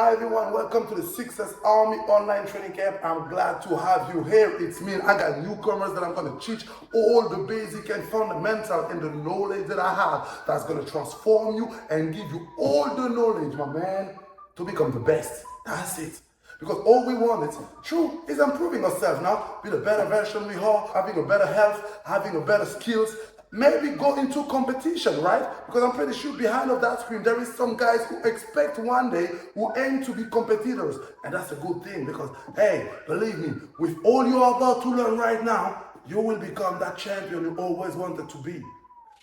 Hi everyone, welcome to the Success Army Online Training Camp. I'm glad to have you here. It's me. I got newcomers that I'm going to teach all the basic and fundamental and the knowledge that I have that's going to transform you and give you all the knowledge, my man, to become the best. That's it. Because all we want is improving ourselves now, be the better version we are, having a better health, having a better skills. Maybe go into competition, right? Because I'm pretty sure behind of that screen, there is some guys who expect one day, who aim to be competitors. And that's a good thing because, hey, believe me, with all you are about to learn right now, you will become that champion you always wanted to be.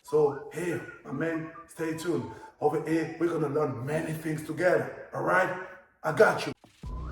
So here, my man, stay tuned. Over here, we're gonna learn many things together, all right? I got you.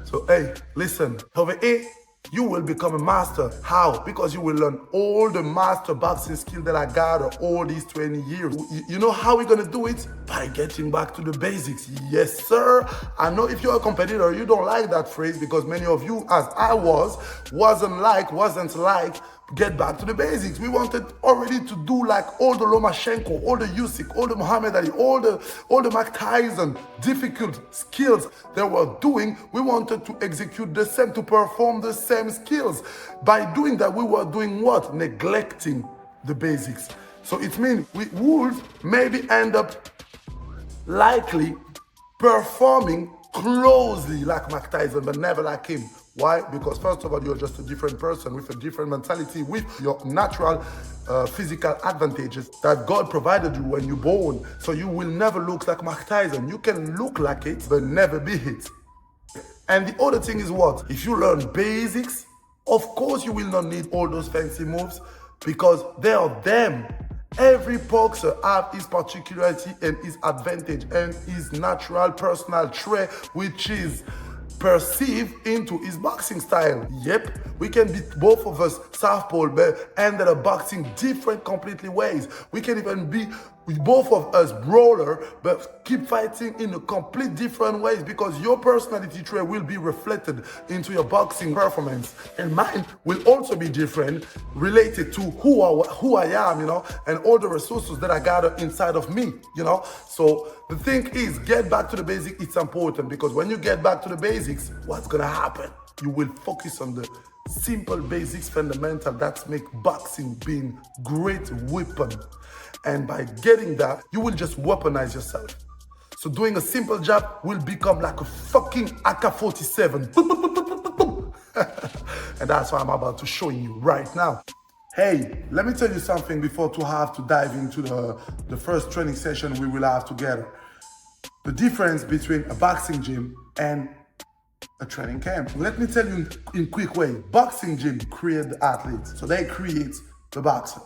So hey, listen, over here, you will become a master. How? Because you will learn all the master boxing skill that I got all these 20 years. You know how we're gonna do it? By getting back to the basics. Yes, sir. I know if you're a competitor, you don't like that phrase because many of you, as I wasn't like, get back to the basics. We wanted already to do like all the Lomachenko, all the Usyk, all the Muhammad Ali, all the Mike Tyson, difficult skills they were doing. We wanted to execute the same, to perform the same skills. By doing that, we were doing what? Neglecting the basics. So it means we would maybe end up likely performing closely like Mike Tyson, but never like him. Why? Because first of all, you're just a different person with a different mentality, with your natural physical advantages that God provided you when you're born. So you will never look like Mike Tyson. You can look like it, but never be it. And the other thing is what? If you learn basics, of course you will not need all those fancy moves because they are them. Every boxer has his particularity and his advantage and his natural personal trait, which is perceived into his boxing style. Yep, we can be both of us southpaw, but ended up boxing different completely ways. We can even be with both of us brawler, but keep fighting in a complete different ways because your personality trait will be reflected into your boxing performance, and mine will also be different, related to who I am, you know, and all the resources that I gather inside of me, you know. So the thing is, get back to the basics. It's important because when you get back to the basics, what's gonna happen? You will focus on the simple basics, fundamental that make boxing being great weapon. And by getting that, you will just weaponize yourself. So doing a simple jab will become like a fucking AK-47. And that's what I'm about to show you right now. Hey, let me tell you something before to have to dive into the first training session we will have together. The difference between a boxing gym and a training camp. Let me tell you in quick way. Boxing gym create the athletes, so they create the boxer.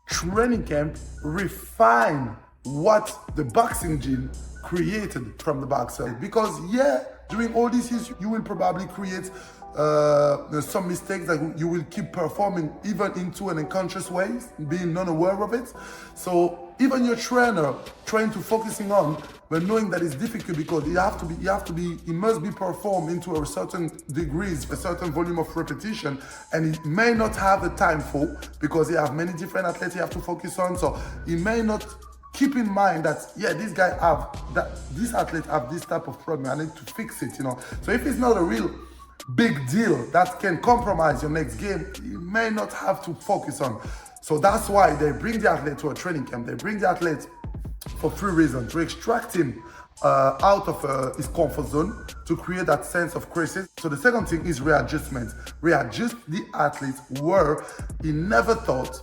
Training camp refine what the boxing gym created from the boxer. Because yeah, during all these years, you will probably create some mistakes that you will keep performing even into an unconscious ways, being non-aware of it. So even your trainer trying to focusing on, but knowing that it's difficult because it must be performed into a certain degrees, a certain volume of repetition, and it may not have the time for because you have many different athletes you have to focus on. So it may not keep in mind that, yeah, this athlete have this type of problem, I need to fix it, you know. So if it's not a real big deal that can compromise your next game, you may not have to focus on. So that's why they bring the athlete to a training camp. They bring the athlete for 3 reasons: to extract him out of his comfort zone, to create that sense of crisis. So the second thing is readjustment. Readjust the athlete where he never thought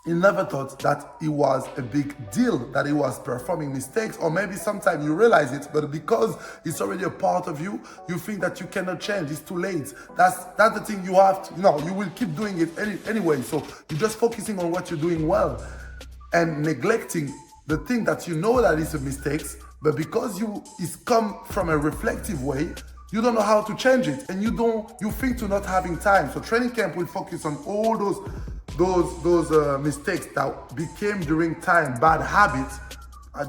that it was a big deal, that he was performing mistakes, or maybe sometimes you realize it, but because it's already a part of you, you think that you cannot change, it's too late. That's the thing you have to, you will keep doing it anyway. So you're just focusing on what you're doing well and neglecting the thing that you know that is a mistake, but because it's come from a reflective way, you don't know how to change it, and you think to not having time. So training camp will focus on all those mistakes that became during time, bad habits.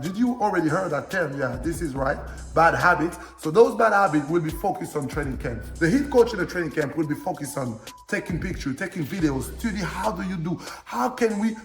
Did you already heard that term? Yeah, this is right. Bad habits. So those bad habits will be focused on training camp. The head coach in the training camp will be focused on taking pictures, taking videos, study how can we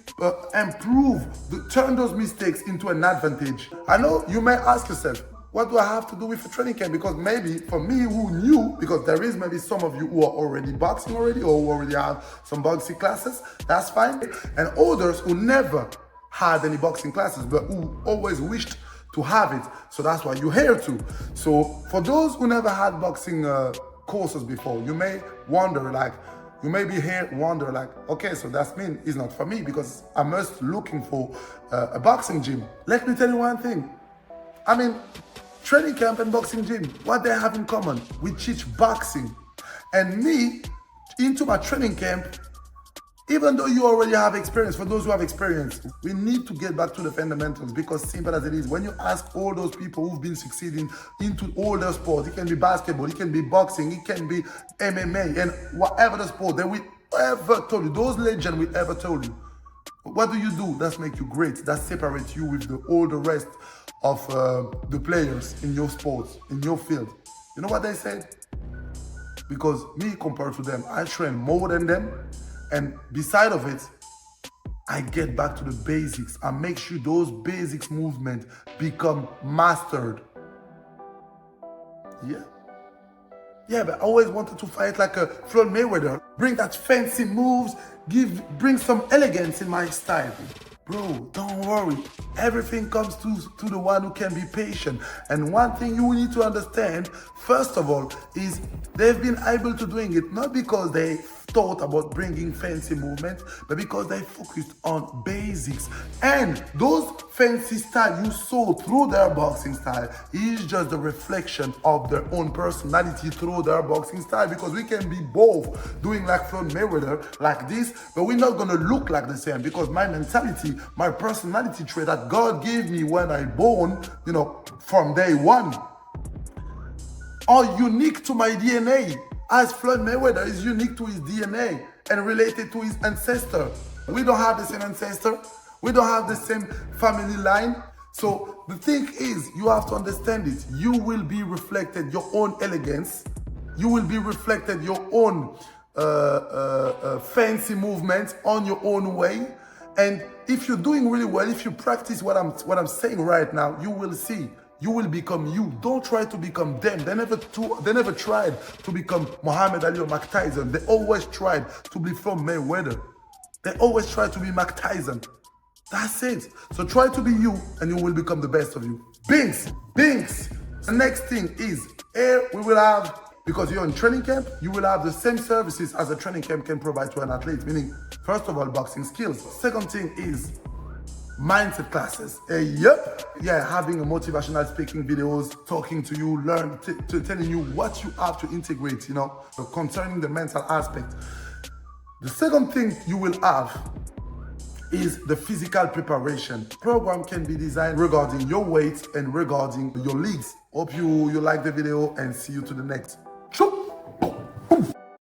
improve, turn those mistakes into an advantage. I know you may ask yourself, what do I have to do with a training camp? Because maybe for me who knew, because there is maybe some of you who are already boxing already or who already have some boxing classes, that's fine. And others who never had any boxing classes, but who always wished to have it. So that's why you're here too. So for those who never had boxing courses before, you may wonder like, you may be here wonder like, okay, so that's mean it's not for me because I'm just looking for a boxing gym. Let me tell you one thing. I mean, training camp and boxing gym, what they have in common? We teach boxing. And me, into my training camp, even though you already have experience, for those who have experience, we need to get back to the fundamentals because simple as it is, when you ask all those people who've been succeeding into all their sports, it can be basketball, it can be boxing, it can be MMA, and whatever the sport that we ever told you, those legends we ever told you, what do? That make you great. That separates you with all the rest of the players in your sports, in your field. You know what they said? Because me, compared to them, I train more than them. And beside of it, I get back to the basics. I make sure those basics movements become mastered. Yeah, but I always wanted to fight like a Floyd Mayweather. Bring that fancy moves, bring some elegance in my style. Bro, don't worry. Everything comes to the one who can be patient. And one thing you need to understand, first of all, is they've been able to doing it not because they thought about bringing fancy movements, but because they focused on basics. And those fancy style you saw through their boxing style is just the reflection of their own personality through their boxing style, because we can be both doing like Floyd Mayweather like this, but we're not gonna look like the same, because my mentality, my personality trait that God gave me when I born, from day one, are unique to my DNA. As Floyd Mayweather is unique to his DNA and related to his ancestor. We don't have the same ancestor. We don't have the same family line. So the thing is, you have to understand it. You will be reflected your own elegance. You will be reflected your own fancy movements on your own way. And if you're doing really well, if you practice what I'm saying right now, you will see. You will become you. Don't try to become them. They never tried to become Muhammad Ali or Mike Tyson. They always tried to be Floyd Mayweather. They always tried to be Mike Tyson. That's it. So try to be you and you will become the best of you. Binks. The next thing is, here we will have, because you're in training camp, you will have the same services as a training camp can provide to an athlete. Meaning, first of all, boxing skills. Second thing is mindset classes. Having a motivational speaking videos, talking to you, telling you what you have to integrate, concerning the mental aspect. The second thing you will have is the physical preparation. Program can be designed regarding your weight and regarding your leagues. Hope you like the video and see you to the next.